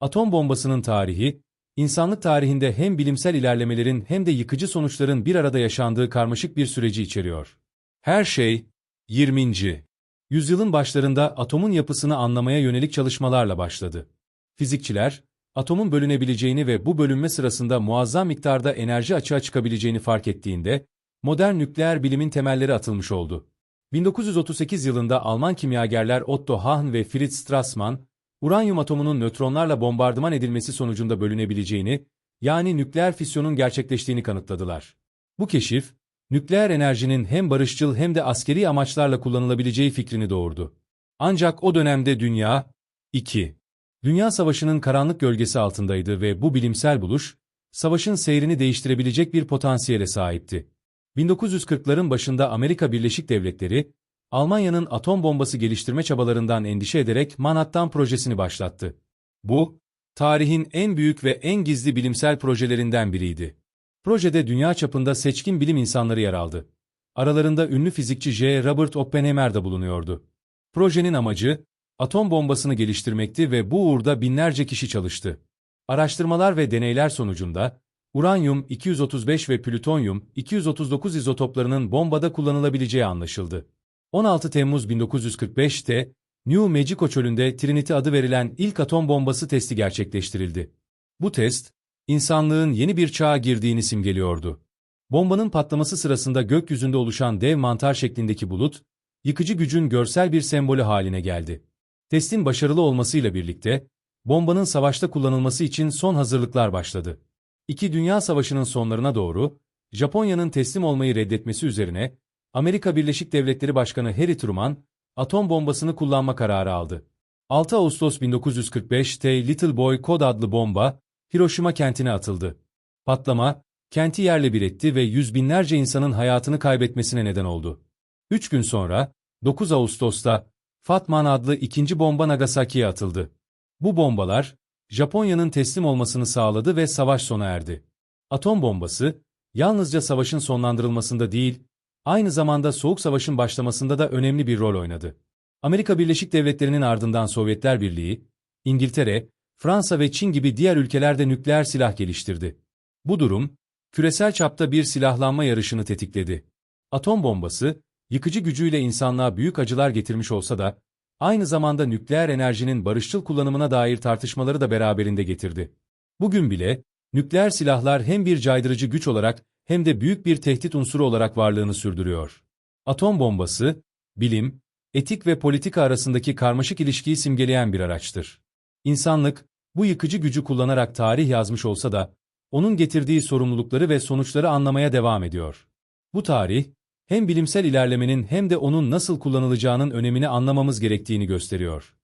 Atom bombasının tarihi, insanlık tarihinde hem bilimsel ilerlemelerin hem de yıkıcı sonuçların bir arada yaşandığı karmaşık bir süreci içeriyor. Her şey, 20. yüzyılın başlarında atomun yapısını anlamaya yönelik çalışmalarla başladı. Fizikçiler, atomun bölünebileceğini ve bu bölünme sırasında muazzam miktarda enerji açığa çıkabileceğini fark ettiğinde, modern nükleer bilimin temelleri atılmış oldu. 1938 yılında Alman kimyagerler Otto Hahn ve Fritz Strassmann, uranyum atomunun nötronlarla bombardıman edilmesi sonucunda bölünebileceğini, yani nükleer fisyonun gerçekleştiğini kanıtladılar. Bu keşif, nükleer enerjinin hem barışçıl hem de askeri amaçlarla kullanılabileceği fikrini doğurdu. Ancak o dönemde dünya, 2. Dünya Savaşı'nın karanlık gölgesi altındaydı ve bu bilimsel buluş, savaşın seyrini değiştirebilecek bir potansiyele sahipti. 1940'ların başında Amerika Birleşik Devletleri, Almanya'nın atom bombası geliştirme çabalarından endişe ederek Manhattan Projesi'ni başlattı. Bu, tarihin en büyük ve en gizli bilimsel projelerinden biriydi. Projede dünya çapında seçkin bilim insanları yer aldı. Aralarında ünlü fizikçi J. Robert Oppenheimer de bulunuyordu. Projenin amacı, atom bombasını geliştirmekti ve bu uğurda binlerce kişi çalıştı. Araştırmalar ve deneyler sonucunda, uranyum-235 ve plütonyum-239 izotoplarının bombada kullanılabileceği anlaşıldı. 16 Temmuz 1945'te, New Mexico çölünde Trinity adı verilen ilk atom bombası testi gerçekleştirildi. Bu test, insanlığın yeni bir çağa girdiğini simgeliyordu. Bombanın patlaması sırasında gökyüzünde oluşan dev mantar şeklindeki bulut, yıkıcı gücün görsel bir sembolü haline geldi. Testin başarılı olmasıyla birlikte, bombanın savaşta kullanılması için son hazırlıklar başladı. İki Dünya Savaşı'nın sonlarına doğru, Japonya'nın teslim olmayı reddetmesi üzerine, Amerika Birleşik Devletleri Başkanı Harry Truman, atom bombasını kullanma kararı aldı. 6 Ağustos 1945'te Little Boy kod adlı bomba, Hiroşima kentine atıldı. Patlama, kenti yerle bir etti ve yüz binlerce insanın hayatını kaybetmesine neden oldu. 3 gün sonra, 9 Ağustos'ta, Fat Man adlı ikinci bomba Nagasaki'ye atıldı. Bu bombalar, Japonya'nın teslim olmasını sağladı ve savaş sona erdi. Atom bombası, yalnızca savaşın sonlandırılmasında değil, aynı zamanda Soğuk Savaş'ın başlamasında da önemli bir rol oynadı. Amerika Birleşik Devletleri'nin ardından Sovyetler Birliği, İngiltere, Fransa ve Çin gibi diğer ülkeler de nükleer silah geliştirdi. Bu durum, küresel çapta bir silahlanma yarışını tetikledi. Atom bombası, yıkıcı gücüyle insanlığa büyük acılar getirmiş olsa da, aynı zamanda nükleer enerjinin barışçıl kullanımına dair tartışmaları da beraberinde getirdi. Bugün bile, nükleer silahlar hem bir caydırıcı güç olarak hem de büyük bir tehdit unsuru olarak varlığını sürdürüyor. Atom bombası, bilim, etik ve politika arasındaki karmaşık ilişkiyi simgeleyen bir araçtır. İnsanlık, bu yıkıcı gücü kullanarak tarih yazmış olsa da, onun getirdiği sorumlulukları ve sonuçları anlamaya devam ediyor. Bu tarih, hem bilimsel ilerlemenin hem de onun nasıl kullanılacağının önemini anlamamız gerektiğini gösteriyor.